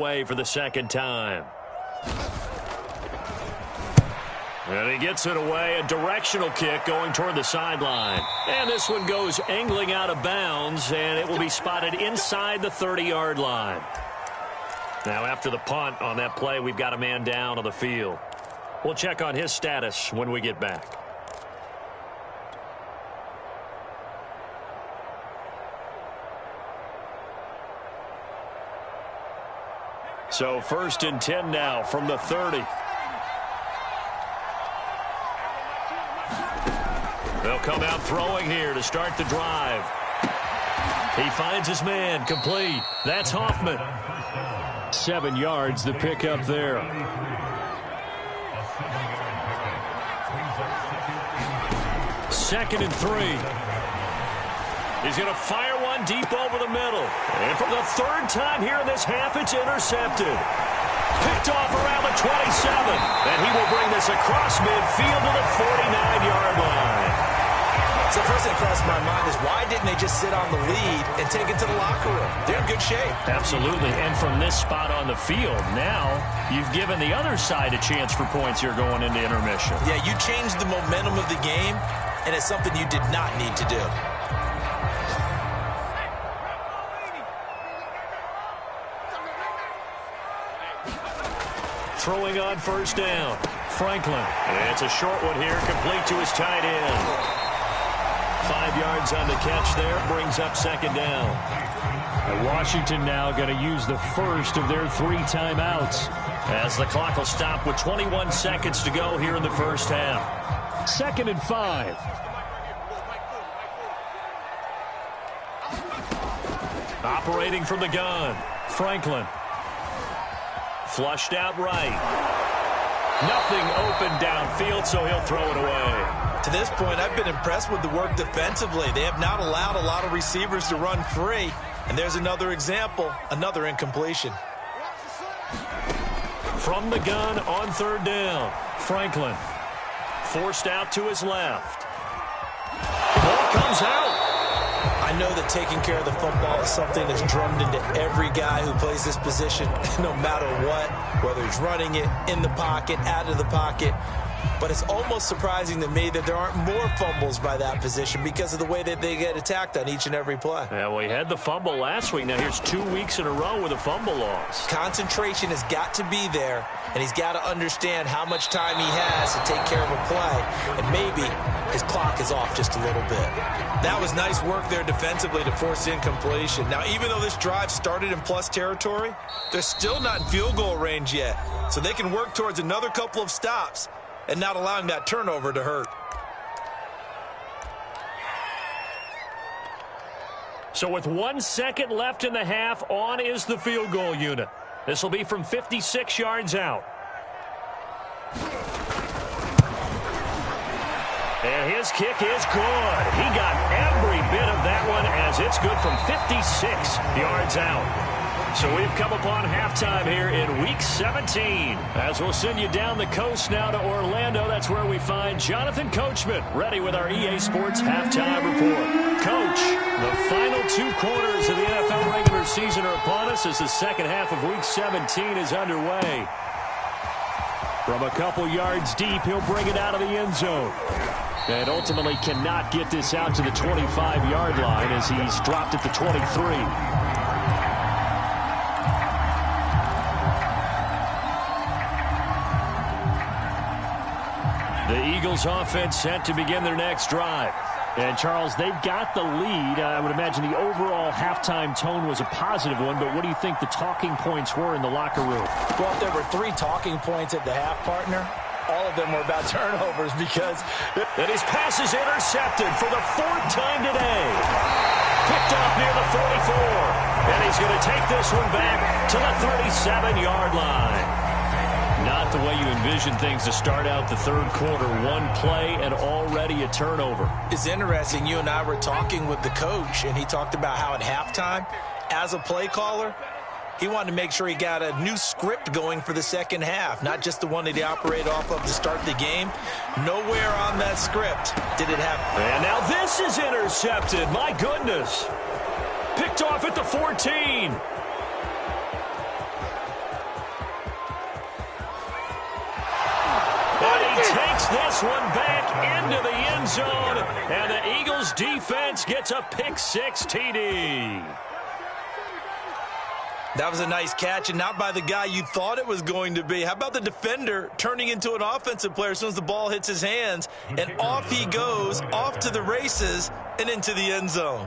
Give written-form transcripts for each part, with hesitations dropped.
away for the second time. And he gets it away, a directional kick going toward the sideline. And this one goes angling out of bounds, and it will be spotted inside the 30-yard line. Now, after the punt on that play, we've got a man down on the field. We'll check on his status when we get back. So 1st and 10 now from the 30. They'll come out throwing here to start the drive. He finds his man, complete. That's Hoffman. 7 yards, the pickup there. Second and 3. He's going to fire one deep over the middle. And for the 3rd time here in this half, it's intercepted. Picked off around the 27. And he will bring this across midfield to the 49-yard line. So the first thing that crossed my mind is why didn't they just sit on the lead and take it to the locker room? They're in good shape. Absolutely. And from this spot on the field, now you've given the other side a chance for points here going into intermission. Yeah, you changed the momentum of the game, and it's something you did not need to do. Throwing on 1st down. Franklin. And it's a short one here, complete to his tight end. 5 yards on the catch there, brings up 2nd down. And Washington now going to use the first of their 3 timeouts, as the clock will stop with 21 seconds to go here in the first half. 2nd and 5. Operating from the gun, Franklin. Flushed out right. Nothing open downfield, so he'll throw it away. To this point, I've been impressed with the work defensively. They have not allowed a lot of receivers to run free. And there's another example, another incompletion. From the gun on 3rd down, Franklin. Forced out to his left. Ball comes out. I know that taking care of the football is something that's drummed into every guy who plays this position, no matter what, whether he's running it, in the pocket, out of the pocket. But it's almost surprising to me that there aren't more fumbles by that position because of the way that they get attacked on each and every play. Yeah, well, he had the fumble last week. Now here's 2 weeks in a row with a fumble loss. Concentration has got to be there, and he's got to understand how much time he has to take care of a play, and maybe his clock is off just a little bit. That was nice work there defensively to force incompletion. Now, even though this drive started in plus territory, they're still not in field goal range yet, so they can work towards another couple of stops and not allowing that turnover to hurt. So with 1 second left in the half, on is the field goal unit. This will be from 56 yards out. And his kick is good. He got every bit of that one as it's good from 56 yards out. So we've come upon halftime here in Week 17. As we'll send you down the coast now to Orlando, that's where we find Jonathan Coachman, ready with our EA Sports Halftime Report. Coach, the final 2 quarters of the NFL regular season are upon us as the second half of Week 17 is underway. From a couple yards deep, he'll bring it out of the end zone. And ultimately cannot get this out to the 25-yard line as he's dropped at the 23. The Eagles offense set to begin their next drive. And, Charles, they've got the lead. I would imagine the overall halftime tone was a positive one, but what do you think the talking points were in the locker room? Well, if there were 3 talking points at the half, partner, all of them were about turnovers because... And his pass is intercepted for the 4th time today. Picked off near the 44. And he's going to take this one back to the 37-yard line. Not the way you envision things to start out the 3rd quarter. 1 play and already a turnover. It's interesting. You and I were talking with the coach, and he talked about how at halftime, as a play caller, he wanted to make sure he got a new script going for the second half, not just the one that he operated off of to start the game. Nowhere on that script did it happen. And now this is intercepted. My goodness. Picked off at the 14. this one back into the end zone, and the Eagles defense gets a pick-6 TD. That was a nice catch, and not by the guy you thought it was going to be. How about the defender turning into an offensive player as soon as the ball hits his hands, and off he goes, off to the races, and into the end zone.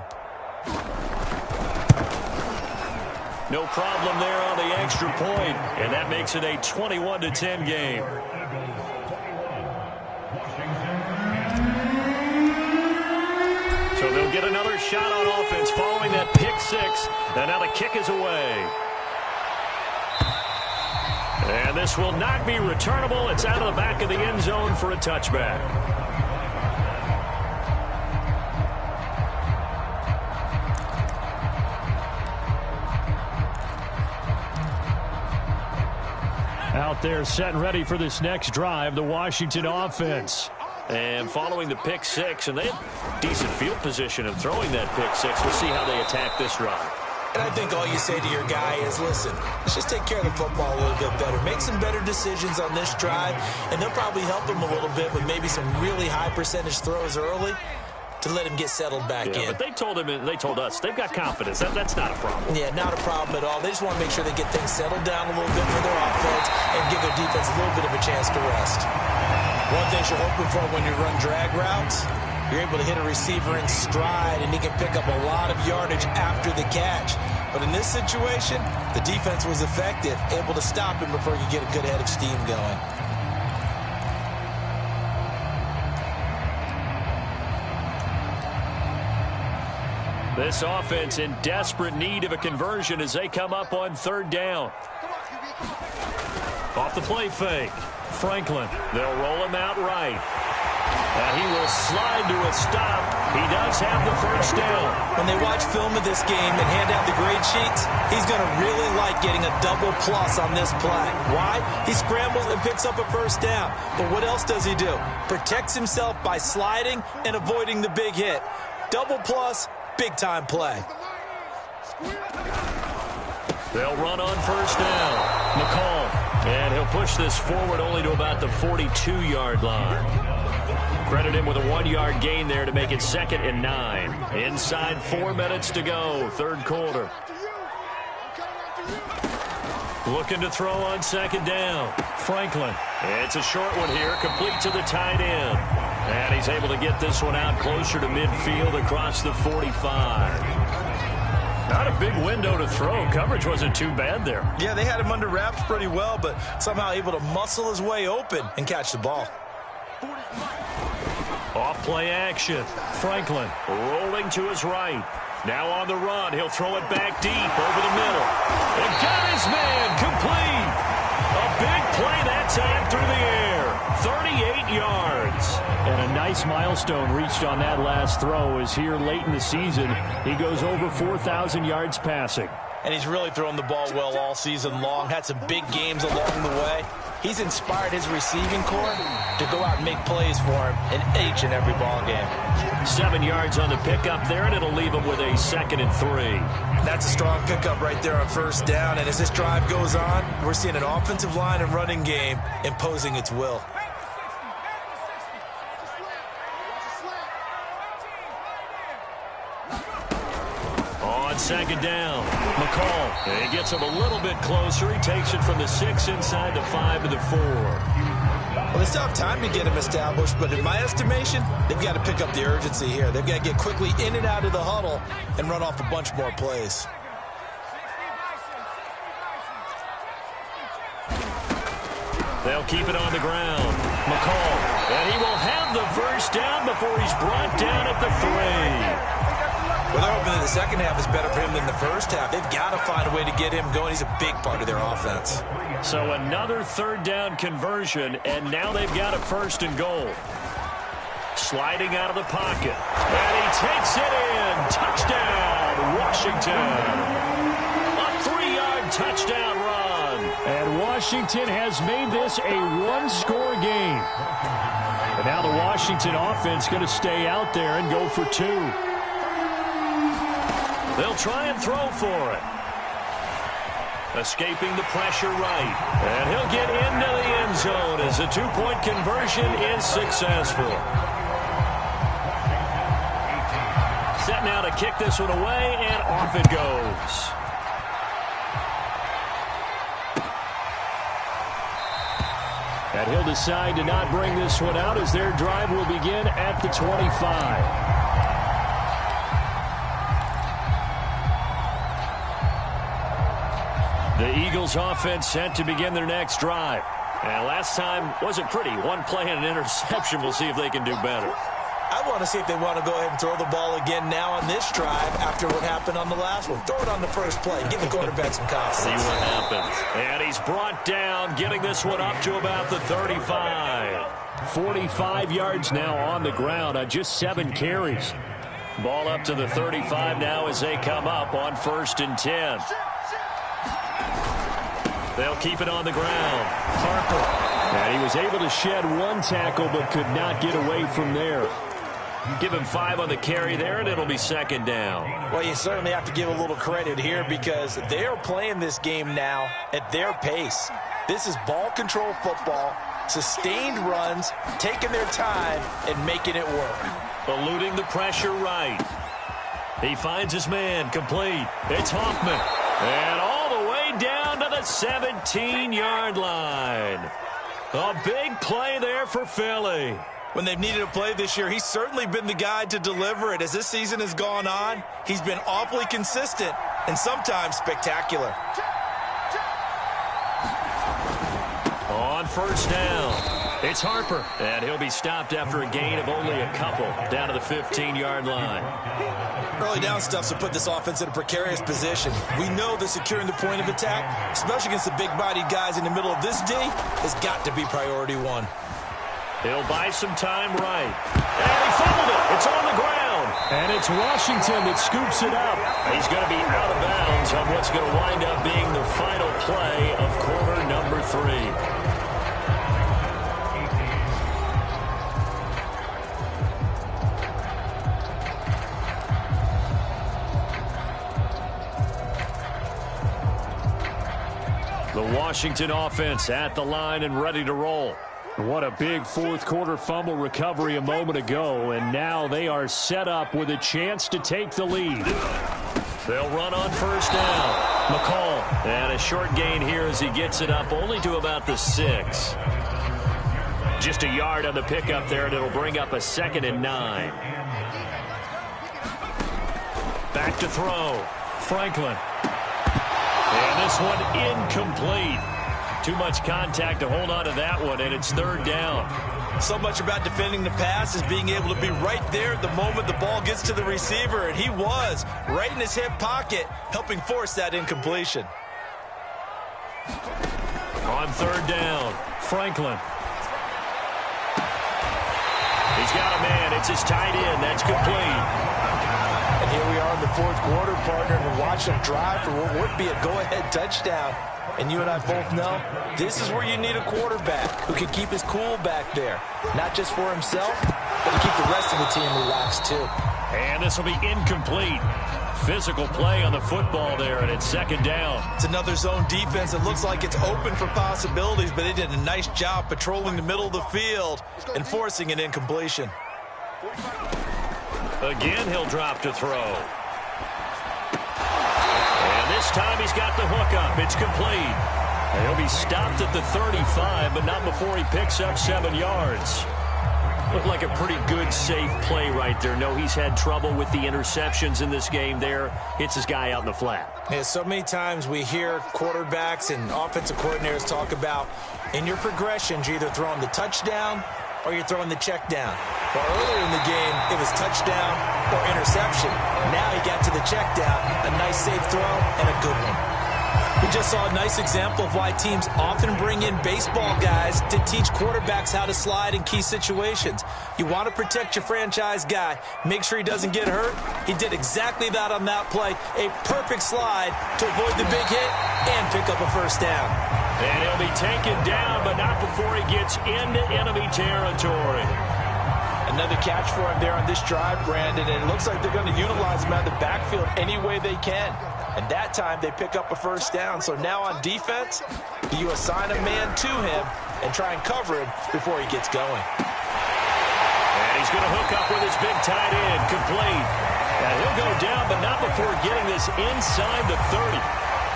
No problem there on the extra point, and that makes it a 21-10 game. So they'll get another shot on offense following that pick-6, and now the kick is away. And this will not be returnable. It's out of the back of the end zone for a touchback. Out there set and ready for this next drive, the Washington offense. And following the pick-6, and they have decent field position in throwing that pick-6. We'll see how they attack this drive. And I think all you say to your guy is, listen, let's just take care of the football a little bit better. Make some better decisions on this drive, and they'll probably help him a little bit with maybe some really high percentage throws early to let him get settled back in. But they told us they've got confidence. That's not a problem. Yeah, not a problem at all. They just want to make sure they get things settled down a little bit for their offense and give their defense a little bit of a chance to rest. One thing you're hoping for when you run drag routes, you're able to hit a receiver in stride, and he can pick up a lot of yardage after the catch. But in this situation, the defense was effective, able to stop him before he could get a good head of steam going. This offense in desperate need of a conversion as they come up on third down. Off the play fake. Franklin, they'll roll him out right. And he will slide to a stop. He does have the first down. When they watch film of this game and hand out the grade sheets, he's going to really like getting a double plus on this play. Why? He scrambles and picks up a first down. But what else does he do? Protects himself by sliding and avoiding the big hit. Double plus, big-time play. They'll run on first down. McCall. And he'll push this forward only to about the 42-yard line. Credit him with a 1-yard gain there to make it 2nd and 9. Inside 4 minutes to go, third quarter. Looking to throw on second down. Franklin. It's a short one here, complete to the tight end. And he's able to get this one out closer to midfield across the 45. Not a big window to throw. Coverage wasn't too bad there. Yeah, they had him under wraps pretty well, but somehow able to muscle his way open and catch the ball. Off play action. Franklin rolling to his right. Now on the run. He'll throw it back deep over the middle. And got his man complete. A big play that time through the air. 38 yards. And a nice milestone reached on that last throw is here late in the season. He goes over 4,000 yards passing. And he's really thrown the ball well all season long. Had some big games along the way. He's inspired his receiving corps to go out and make plays for him in each and every ball game. 7 yards on the pickup there, and it'll leave him with a 2nd and 3. That's a strong pickup right there on first down. And as this drive goes on, we're seeing an offensive line and running game imposing its will. On second down, McCall. He gets him a little bit closer. He takes it from the 6 inside the 5 to the 4. Well, they still have time to get him established, but in my estimation, they've got to pick up the urgency here. They've got to get quickly in and out of the huddle and run off a bunch more plays. They'll keep it on the ground. McCall. And he will have the first down before he's brought down at the 3. Well, they're hoping that the second half is better for him than the first half. They've got to find a way to get him going. He's a big part of their offense. So another third down conversion, and now they've got a 1st and goal. Sliding out of the pocket. And he takes it in. Touchdown, Washington. A 3-yard touchdown run. And Washington has made this a 1-score game. And now the Washington offense going to stay out there and go for 2. They'll try and throw for it. Escaping the pressure right. And he'll get into the end zone as the two-point conversion is successful. Set now to kick this one away, and off it goes. And he'll decide to not bring this one out as their drive will begin at the 25. The Eagles offense set to begin their next drive. And last time wasn't pretty. One play and an interception. We'll see if they can do better. I want to see if they want to go ahead and throw the ball again now on this drive after what happened on the last one. Throw it on the first play. Give the quarterback some confidence. See what happens. And he's brought down, getting this one up to about the 35. 45 yards now on the ground on just 7 carries. Ball up to the 35 now as they come up on 1st and 10. They'll keep it on the ground. Harper. And he was able to shed 1 tackle but could not get away from there. Give him 5 on the carry there, and it'll be 2nd down. Well, you certainly have to give a little credit here because they are playing this game now at their pace. This is ball control football, sustained runs, taking their time, and making it work. Eluding the pressure right. He finds his man, complete. It's Hoffman. And all the way down to the 17-yard line. A big play there for Philly. When they've needed a play this year, he's certainly been the guy to deliver it. As this season has gone on, he's been awfully consistent and sometimes spectacular. On 1st down, it's Harper. And he'll be stopped after a gain of only a couple down to the 15-yard line. Early down stuff to put this offense in a precarious position. We know that securing the point of attack, especially against the big-bodied guys in the middle of this D, has got to be priority 1. He'll buy some time right. And he fumbled it. It's on the ground. And it's Washington that scoops it up. He's going to be out of bounds on what's going to wind up being the final play of quarter number 3. The Washington offense at the line and ready to roll. What a big 4th quarter fumble recovery a moment ago, and now they are set up with a chance to take the lead. They'll run on 1st down. McCall, and a short gain here as he gets it up only to about the 6. Just a yard on the pickup there, and it'll bring up a 2nd and 9. Back to throw. Franklin. And this one incomplete. Too much contact to hold on to that one, and it's 3rd down. So much about defending the pass is being able to be right there at the moment the ball gets to the receiver, and he was right in his hip pocket, helping force that incompletion. On 3rd down, Franklin. He's got a man. It's his tight end. That's complete. And here we are in the 4th quarter, partner, and watch him drive for what would be a go-ahead touchdown. And you and I both know this is where you need a quarterback who can keep his cool back there. Not just for himself, but to keep the rest of the team relaxed too. And this will be incomplete. Physical play on the football there, and it's 2nd down. It's another zone defense. It looks like it's open for possibilities, but they did a nice job patrolling the middle of the field and forcing an incompletion. Again, he'll drop to throw. This time he's got the hook up. It's complete. He'll be stopped at the 35, but not before he picks up 7 yards. Looked like a pretty good, safe play right there. No, he's had trouble with the interceptions in this game there. Hits his guy out in the flat. Yeah, so many times we hear quarterbacks and offensive coordinators talk about in your progressions, you're either throwing the touchdown or you're throwing the check down. Well, earlier in the game, it was touchdown or interception. Now he got to the check down, a nice safe throw, and a good one. We just saw a nice example of why teams often bring in baseball guys to teach quarterbacks how to slide in key situations. You want to protect your franchise guy. Make sure he doesn't get hurt. He did exactly that on that play. A perfect slide to avoid the big hit and pick up a 1st down. And he'll be taken down, but not before he gets into enemy territory. Another catch for him there on this drive, Brandon, and it looks like they're going to utilize him out of the backfield any way they can. And that time they pick up a first down. So now on defense, do you assign a man to him and try and cover him before he gets going? And he's going to hook up with his big tight end, complete. And he'll go down, but not before getting this inside the 30.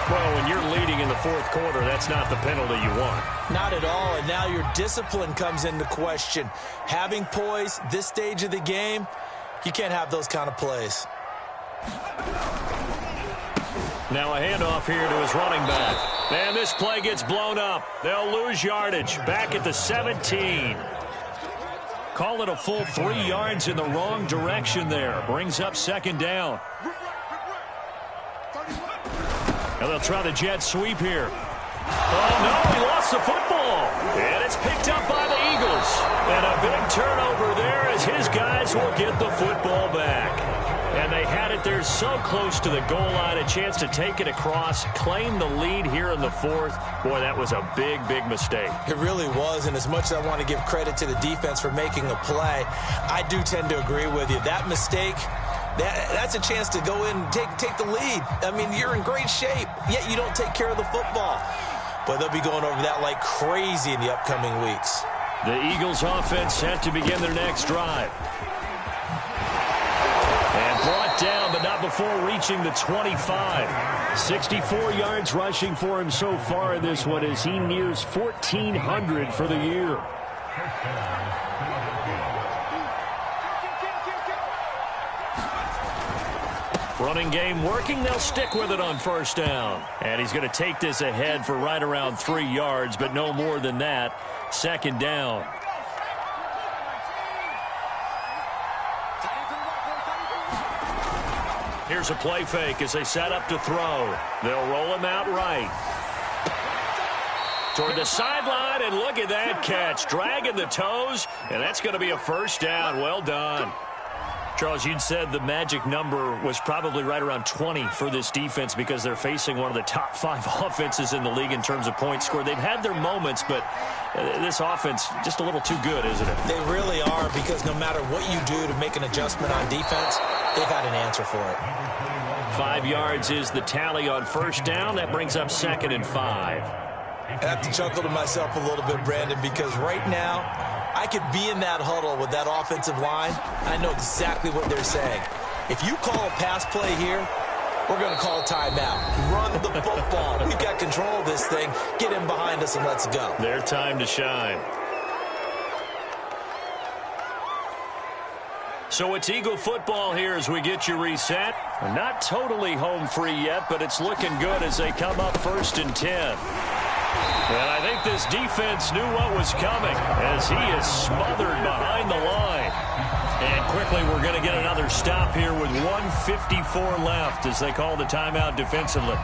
Well, when you're leading in the fourth quarter, that's not the penalty you want. Not at all, and now your discipline comes into question. Having poise this stage of the game, you can't have those kind of plays. Now a handoff here to his running back. And this play gets blown up. They'll lose yardage back at the 17. Call it a full 3 yards in the wrong direction there. Brings up second down. And they'll try the jet sweep here. Oh, no, he lost the football. And it's picked up by the Eagles. And a big turnover there as his guys will get the football back. And they had it there so close to the goal line, a chance to take it across, claim the lead here in the fourth. Boy, that was a big, big mistake. It really was, and as much as I want to give credit to the defense for making a play, I do tend to agree with you. That mistake, that's a chance to go in and take the lead. I mean, you're in great shape, yet you don't take care of the football. But they'll be going over that like crazy in the upcoming weeks. The Eagles offense set to begin their next drive. And brought down, but not before reaching the 25. 64 yards rushing for him so far in this one as he nears 1,400 for the year. Running game working. They'll stick with it on first down. And he's going to take this ahead for right around 3 yards, but no more than that. Second down. Here's a play fake as they set up to throw. They'll roll him out right. Toward the sideline, and look at that catch. Dragging the toes, and that's going to be a first down. Well done. Charles, you'd said the magic number was probably right around 20 for this defense because they're facing one of the top 5 offenses in the league in terms of points scored. They've had their moments, but this offense just a little too good, isn't it? They really are, because no matter what you do to make an adjustment on defense, they've had an answer for it. 5 yards is the tally on first down. That brings up 2nd and 5. I have to chuckle to myself a little bit, Brandon, because right now I could be in that huddle with that offensive line. I know exactly what they're saying. If you call a pass play here, we're going to call a timeout. Run the football. We've got control of this thing. Get in behind us and let's go. Their time to shine. So it's Eagle football here as we get you reset. Not totally home free yet, but it's looking good as they come up 1st and 10. And I think this defense knew what was coming as he is smothered behind the line. And quickly we're going to get another stop here with 1:54 left as they call the timeout defensively.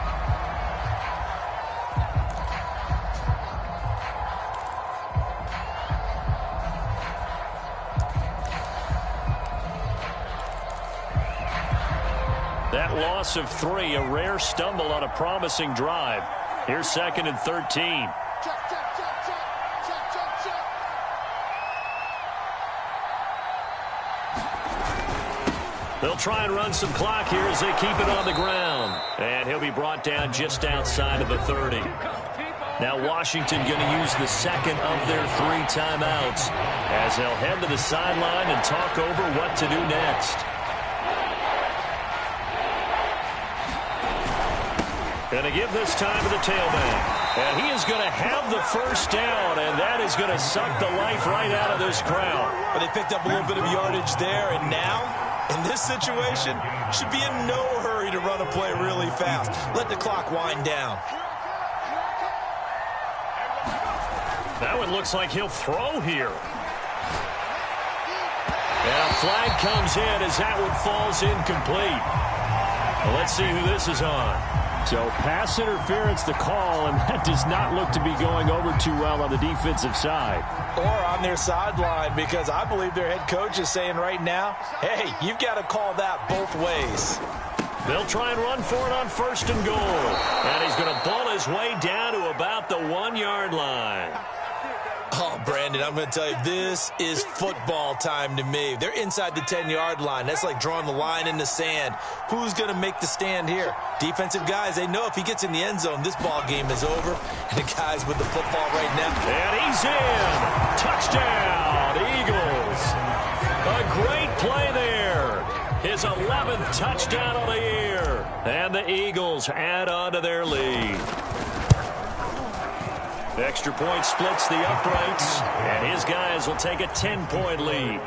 That loss of 3, a rare stumble on a promising drive. Here's 2nd and 13. They'll try and run some clock here as they keep it on the ground. And he'll be brought down just outside of the 30. Now Washington going to use the 2nd of their 3 timeouts as they'll head to the sideline and talk over what to do next. Going to give this time to the tailback. And he is going to have the first down, and that is going to suck the life right out of this crowd. But they picked up a little bit of yardage there, and now, in this situation, should be in no hurry to run a play really fast. Let the clock wind down. That one looks like he'll throw here. And a flag comes in as that one falls incomplete. Well, let's see who this is on. So pass interference the call, and that does not look to be going over too well on the defensive side. Or on their sideline, because I believe their head coach is saying right now, hey, you've got to call that both ways. They'll try and run for it on 1st and goal. And he's going to ball his way down to about the 1-yard line. Oh, Brandon, I'm going to tell you, this is football time to me. They're inside the 10-yard line. That's like drawing the line in the sand. Who's going to make the stand here? Defensive guys, they know if he gets in the end zone, this ball game is over. And the guys with the football right now. And he's in. Touchdown, Eagles. A great play there. His 11th touchdown of the year. And the Eagles add on to their lead. The extra point splits the uprights, and his guys will take a 10-point lead.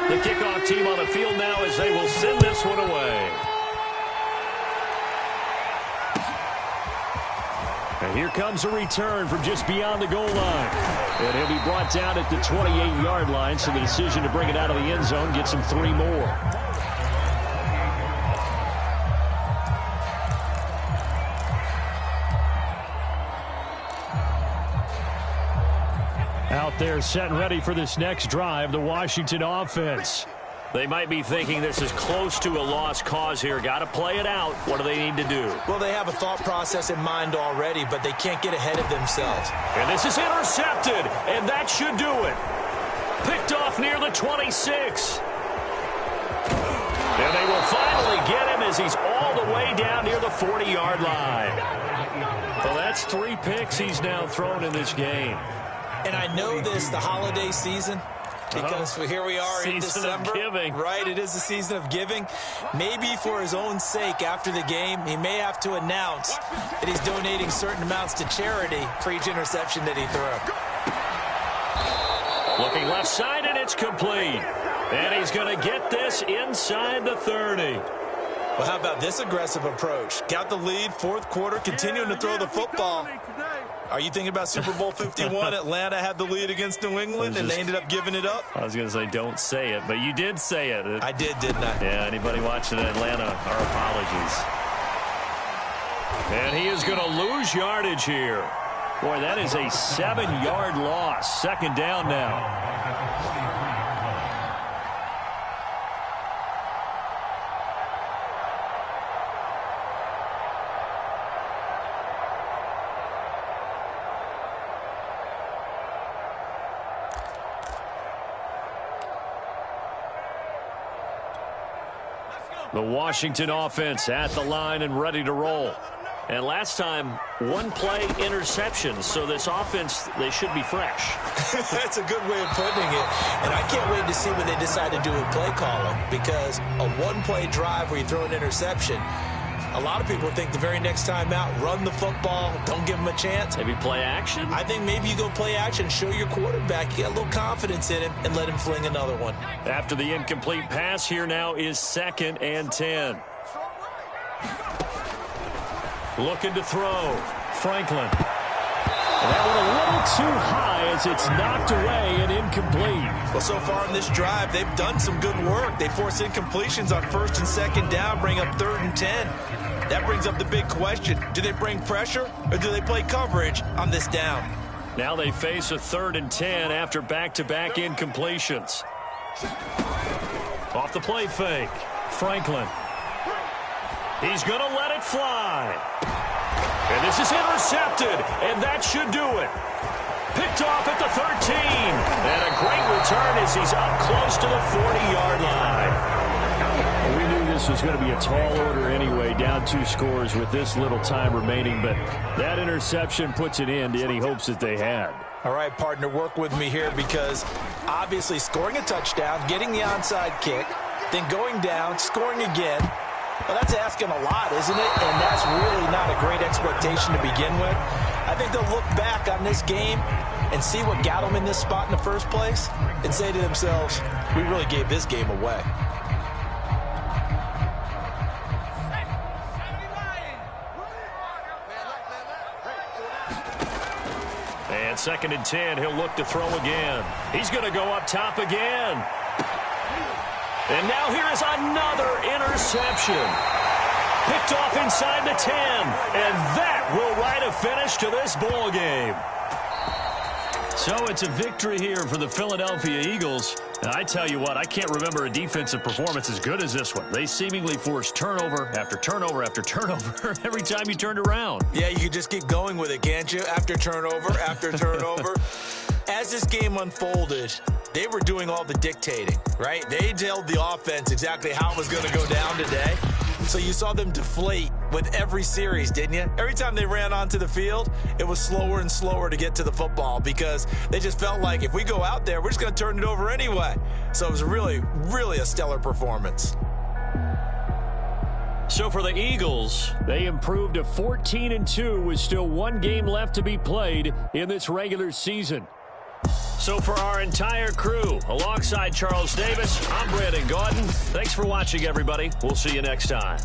The kickoff team on the field now as they will send this one away. And here comes a return from just beyond the goal line. And he'll be brought down at the 28-yard line, so the decision to bring it out of the end zone gets him 3 more. Out there set and ready for this next drive, the Washington offense. They might be thinking this is close to a lost cause here. Got to play it out. What do they need to do? Well, they have a thought process in mind already, but they can't get ahead of themselves. And this is intercepted, and that should do it. Picked off near the 26. And they will finally get him as he's all the way down near the 40-yard line. Well, that's 3 picks he's now thrown in this game. And I know this, the holiday season, because here we are in December. Season of giving. Right, it is the season of giving. Maybe for his own sake after the game, he may have to announce that he's donating certain amounts to charity for each interception that he threw. Looking left side, and it's complete. And he's going to get this inside the 30. Well, how about this aggressive approach? Got the lead, fourth quarter, continuing to throw the football. Are you thinking about Super Bowl 51? Atlanta had the lead against New England, and they ended up giving it up? I was going to say don't say it, but you did say it. I did, didn't I? Yeah, anybody watching Atlanta, our apologies. And he is going to lose yardage here. Boy, that is a 7-yard loss. Second down now. The Washington offense at the line and ready to roll. And last time, 1 play interception. So this offense, they should be fresh. That's a good way of putting it. And I can't wait to see what they decide to do with play calling. Because a 1-play drive where you throw an interception, a lot of people think the very next time out, run the football, don't give them a chance. Maybe play action? I think maybe you go play action, show your quarterback, you get a little confidence in him, and let him fling another one. After the incomplete pass, here now is 2nd and 10. Looking to throw. Franklin. And that one a little too high as it's knocked away and incomplete. Well, so far in this drive, they've done some good work. They force incompletions on 1st and 2nd down, bring up 3rd and 10. That brings up the big question. Do they bring pressure or do they play coverage on this down? Now they face a 3rd and 10 after back-to-back incompletions. Off the play fake. Franklin. He's going to let it fly. And this is intercepted, and that should do it. Picked off at the 13. And a great return as he's up close to the 40-yard line. We knew this was going to be a tall order anyway, down 2 scores with this little time remaining, but that interception puts an end to any hopes that they had. All right, partner, work with me here because obviously scoring a touchdown, getting the onside kick, then going down, scoring again. Well, that's asking a lot, isn't it? And that's really not a great expectation to begin with. I think they'll look back on this game and see what got them in this spot in the first place and say to themselves, we really gave this game away. And 2nd and 10, he'll look to throw again. He's going to go up top again. And now here is another interception. Picked off inside the 10. And that will write a finish to this ball game. So it's a victory here for the Philadelphia Eagles. I tell you what, I can't remember a defensive performance as good as this one. They seemingly forced turnover after turnover after turnover every time you turned around. Yeah, you could just keep going with it, can't you? After turnover, after turnover. As this game unfolded, they were doing all the dictating, right? They told the offense exactly how it was going to go down today. So you saw them deflate with every series, didn't you? Every time they ran onto the field, it was slower and slower to get to the football because they just felt like if we go out there, we're just going to turn it over anyway. So it was really, really a stellar performance. So for the Eagles, they improved to 14-2 with still one game left to be played in this regular season. So for our entire crew, alongside Charles Davis, I'm Brandon Gaudin. Thanks for watching, everybody. We'll see you next time.